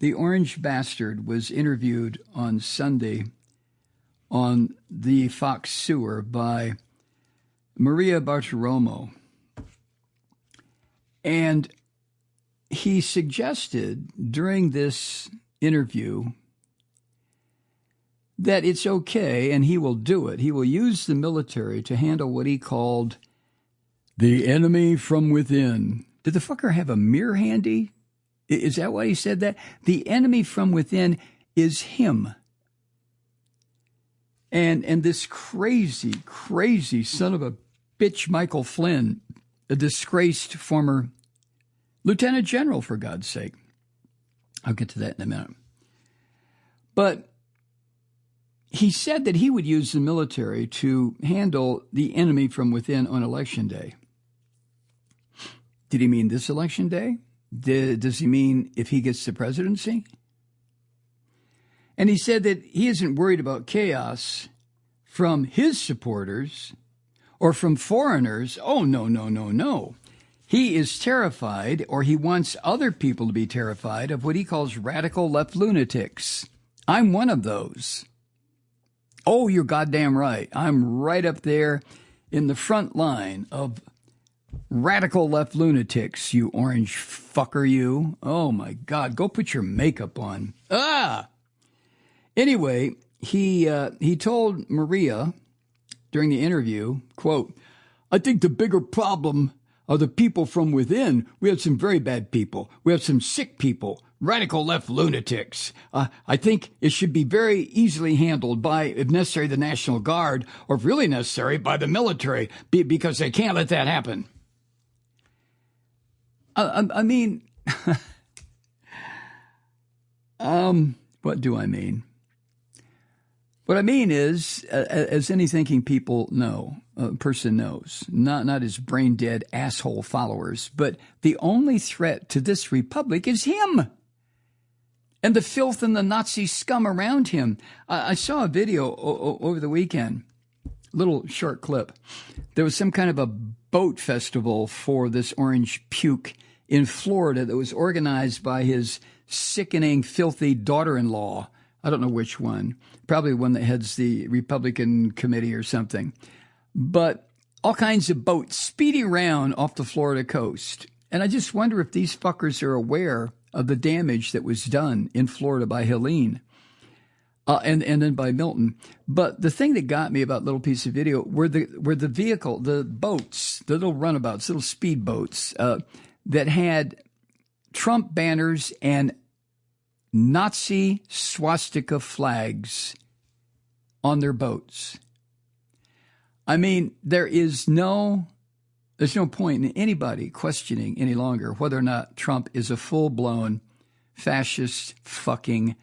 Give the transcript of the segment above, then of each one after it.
the Orange Bastard was interviewed on Sunday on the Fox Sewer by Maria Bartiromo. And he suggested during this interview that it's okay, and he will do it. He will use the military to handle what he called the enemy from within. Did the fucker have a mirror handy? Is that why he said that? The enemy from within is him. And this crazy, crazy son of a bitch, Michael Flynn, a disgraced former lieutenant general, for God's sake. I'll get to that in a minute. But he said that he would use the military to handle the enemy from within on Election Day. Did he mean this election day? Does he mean if he gets the presidency? And he said that he isn't worried about chaos from his supporters or from foreigners. Oh, no, no, no, no. He is terrified, or he wants other people to be terrified, of what he calls radical left lunatics. I'm one of those. Oh, you're goddamn right. I'm right up there in the front line of radical left lunatics, you orange fucker, you. Oh, my God. Go put your makeup on. Anyway, he told Maria during the interview, quote, I think the bigger problem are the people from within. We have some very bad people. We have some sick people, radical left lunatics. I think it should be very easily handled by, if necessary, the National Guard, or if really necessary, by the military, because they can't let that happen. I mean, what do I mean? What I mean is, as any thinking person knows, not his brain-dead asshole followers, but the only threat to this republic is him and the filth and the Nazi scum around him. I saw a video over the weekend, little short clip. There was some kind of a boat festival for this orange puke in Florida that was organized by his sickening, filthy daughter-in-law. I don't know which one, probably one that heads the Republican committee or something. But all kinds of boats speeding around off the Florida coast. And I just wonder if these fuckers are aware of the damage that was done in Florida by Helene and then by Milton. But the thing that got me about little piece of video were the vehicle, the boats, the little runabouts, little speedboats that had Trump banners and Nazi swastika flags on their boats. I mean, there's no point in anybody questioning any longer whether or not Trump is a full-blown fascist fucking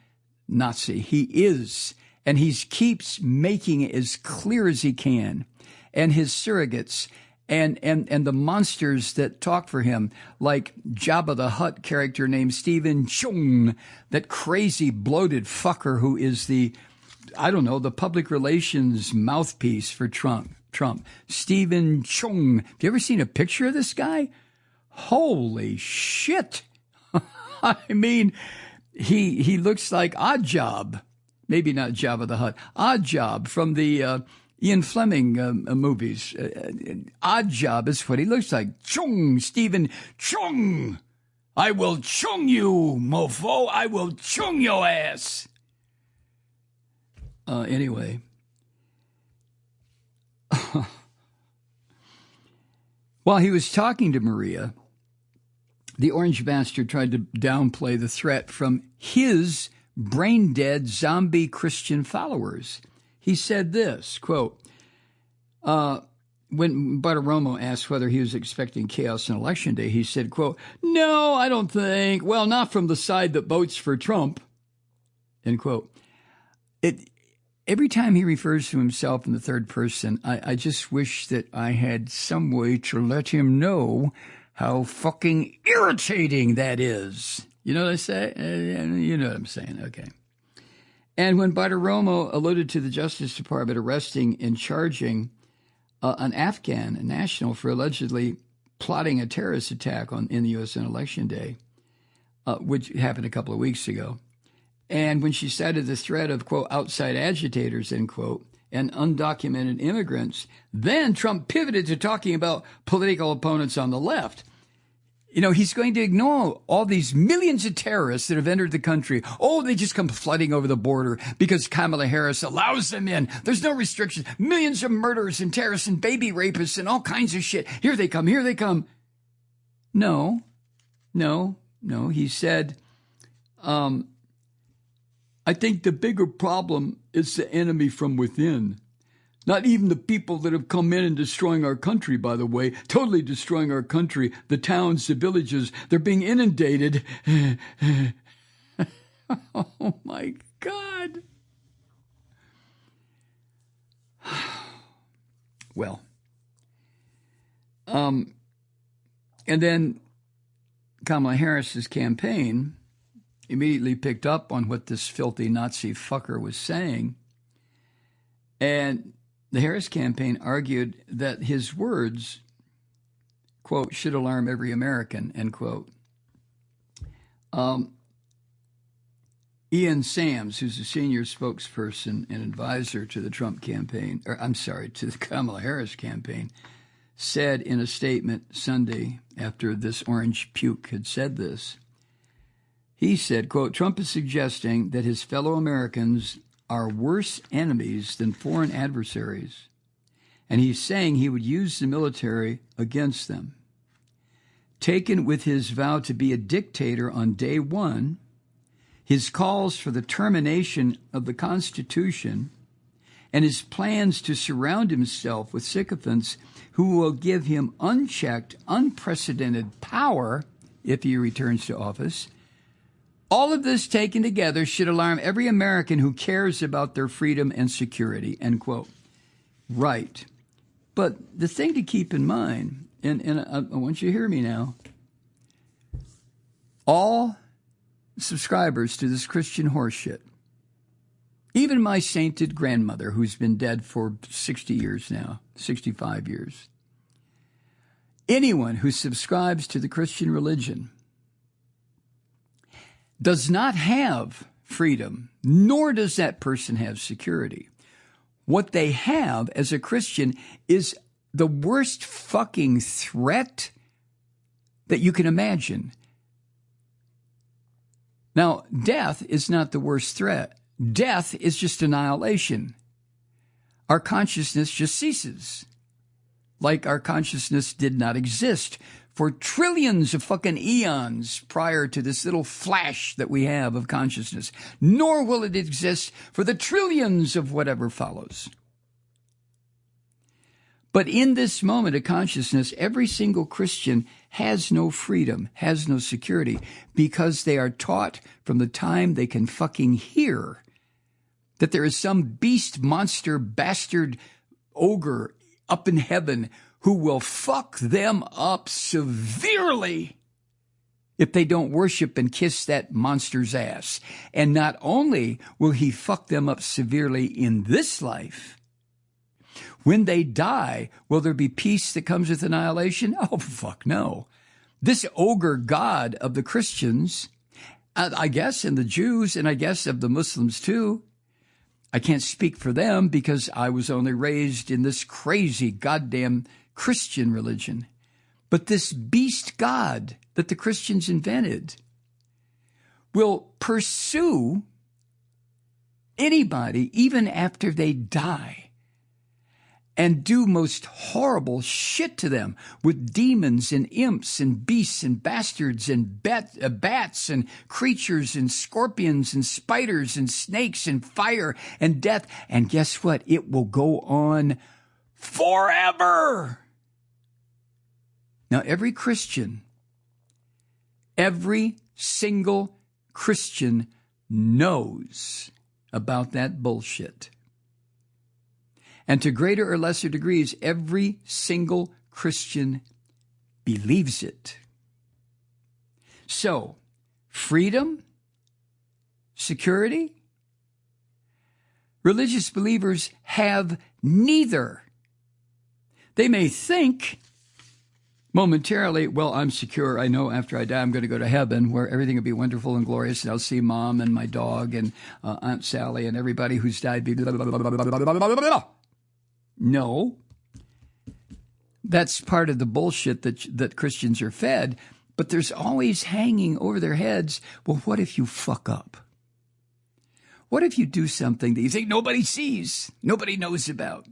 Nazi. He is, and he keeps making it as clear as he can. And his surrogates and the monsters that talk for him, like Jabba the Hutt character named Stephen Chung, that crazy bloated fucker who is the public relations mouthpiece for Trump. Stephen Chung. Have you ever seen a picture of this guy? Holy shit. I mean, he looks like Oddjob. Maybe not Jabba the Hutt. Oddjob from the Ian Fleming movies. Oddjob is what he looks like. Chung, Stephen Chung. I will chung you, mofo. I will chung your ass. Anyway. While he was talking to Maria, the orange bastard tried to downplay the threat from his brain-dead zombie Christian followers. He said this, quote, when Bartiromo asked whether he was expecting chaos on Election Day, he said, quote, no, I don't think. Well, not from the side that votes for Trump, end quote. Every time he refers to himself in the third person, I just wish that I had some way to let him know how fucking irritating that is. You know what I say? You know what I'm saying. Okay. And when Bartiromo alluded to the Justice Department arresting and charging an Afghan national for allegedly plotting a terrorist attack in the U.S. on Election Day, which happened a couple of weeks ago. And when she cited the threat of, quote, outside agitators, end quote, and undocumented immigrants, then Trump pivoted to talking about political opponents on the left. You know, he's going to ignore all these millions of terrorists that have entered the country. Oh, they just come flooding over the border because Kamala Harris allows them in. There's no restrictions. Millions of murderers and terrorists and baby rapists and all kinds of shit. Here they come. Here they come. No. He said, I think the bigger problem is the enemy from within. Not even the people that have come in and destroying our country, by the way, totally destroying our country, the towns, the villages, they're being inundated. Oh, my God. Well, and then Kamala Harris's campaign immediately picked up on what this filthy Nazi fucker was saying, and the Harris campaign argued that his words, quote, should alarm every American, end quote. Ian Sams, who's a senior spokesperson and advisor to the Trump campaign, to the Kamala Harris campaign, said in a statement Sunday after this orange puke had said this, he said, quote, Trump is suggesting that his fellow Americans are worse enemies than foreign adversaries, and he's saying he would use the military against them. Taken with his vow to be a dictator on day one, his calls for the termination of the Constitution, and his plans to surround himself with sycophants who will give him unchecked, unprecedented power if he returns to office, all of this taken together should alarm every American who cares about their freedom and security, end quote. Right. But the thing to keep in mind, and I want you to hear me now, all subscribers to this Christian horseshit, even my sainted grandmother, who's been dead for 60 years now, 65 years, anyone who subscribes to the Christian religion does not have freedom, nor does that person have security. What they have as a Christian is the worst fucking threat that you can imagine. Now, death is not the worst threat. Death is just annihilation. Our consciousness just ceases, like our consciousness did not exist for trillions of fucking eons prior to this little flash that we have of consciousness, nor will it exist for the trillions of whatever follows. But in this moment of consciousness, every single Christian has no freedom, has no security, because they are taught from the time they can fucking hear that there is some beast, monster, bastard, ogre up in heaven who will fuck them up severely if they don't worship and kiss that monster's ass. And not only will he fuck them up severely in this life, when they die, will there be peace that comes with annihilation? Oh, fuck no. This ogre god of the Christians, I guess, and the Jews, and I guess of the Muslims too, I can't speak for them because I was only raised in this crazy goddamn Christian religion. But this beast god that the Christians invented will pursue anybody even after they die and do most horrible shit to them with demons and imps and beasts and bastards and bats and creatures and scorpions and spiders and snakes and fire and death. And guess what? It will go on forever. Now, every single Christian knows about that bullshit. And to greater or lesser degrees, every single Christian believes it. So, freedom, security, religious believers have neither. They may think momentarily, well, I'm secure. I know after I die, I'm going to go to heaven where everything will be wonderful and glorious. And I'll see Mom and my dog and Aunt Sally and everybody who's died. Blah, blah, blah, blah, blah, blah, blah, blah, blah. No, that's part of the bullshit that Christians are fed. But there's always hanging over their heads, well, what if you fuck up? What if you do something that you think nobody sees, nobody knows about?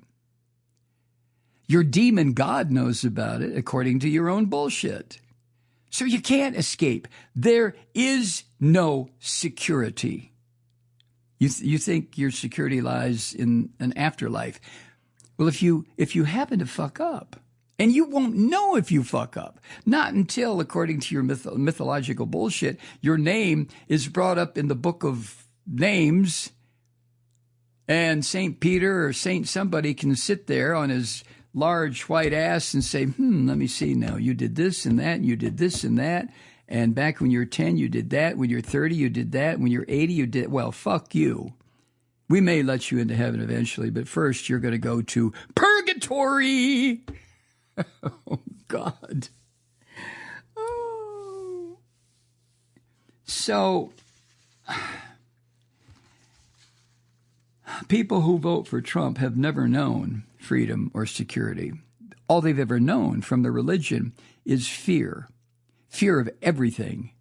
Your demon God knows about it according to your own bullshit. So you can't escape. There is no security. You think your security lies in an afterlife. Well, if you happen to fuck up, and you won't know if you fuck up, not until, according to your mythological bullshit, your name is brought up in the book of names, and St. Peter or Saint somebody can sit there on his large white ass and say, let me see now, you did this and that, and you did this and that, and back when you're 10, you did that, when you're 30, you did that, when you're 80, you did, well, fuck you. We may let you into heaven eventually, but first you're going to go to purgatory. Oh, God. Oh. So, people who vote for Trump have never known freedom or security. All they've ever known from their religion is fear of everything.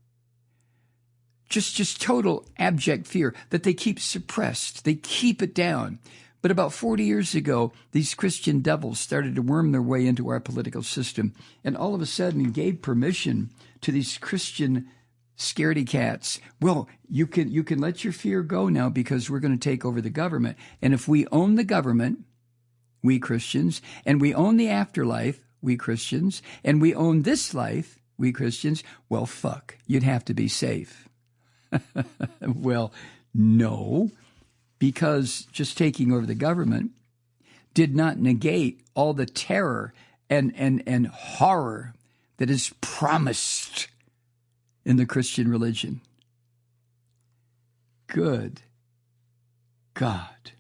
Just total abject fear that they keep suppressed. They keep it down. But about 40 years ago, these Christian devils started to worm their way into our political system, and all of a sudden gave permission to these Christian scaredy cats. Well, you can let your fear go now because we're going to take over the government. And if we own the government, we Christians, and we own the afterlife, we Christians, and we own this life, we Christians, well, fuck, you'd have to be safe. Well, no. Because just taking over the government did not negate all the terror and horror that is promised in the Christian religion. Good God.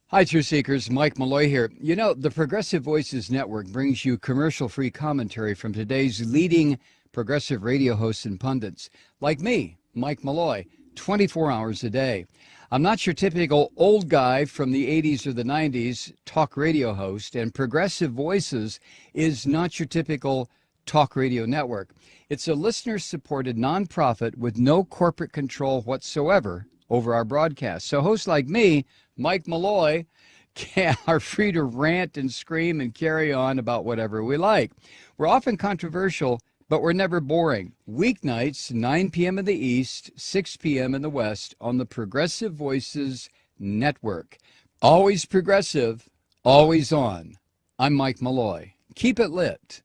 Hi, Truth Seekers. Mike Malloy here. You know, the Progressive Voices Network brings you commercial-free commentary from today's leading progressive radio hosts and pundits, like me, Mike Malloy, 24 hours a day. I'm not your typical old guy from the 80s or the 90s talk radio host, and Progressive Voices is not your typical talk radio network. It's a listener-supported nonprofit with no corporate control whatsoever over our broadcast. So hosts like me, Mike Malloy, are free to rant and scream and carry on about whatever we like. We're often controversial, but we're never boring. Weeknights, 9 p.m. in the East, 6 p.m. in the West on the Progressive Voices Network. Always progressive, always on. I'm Mike Malloy. Keep it lit.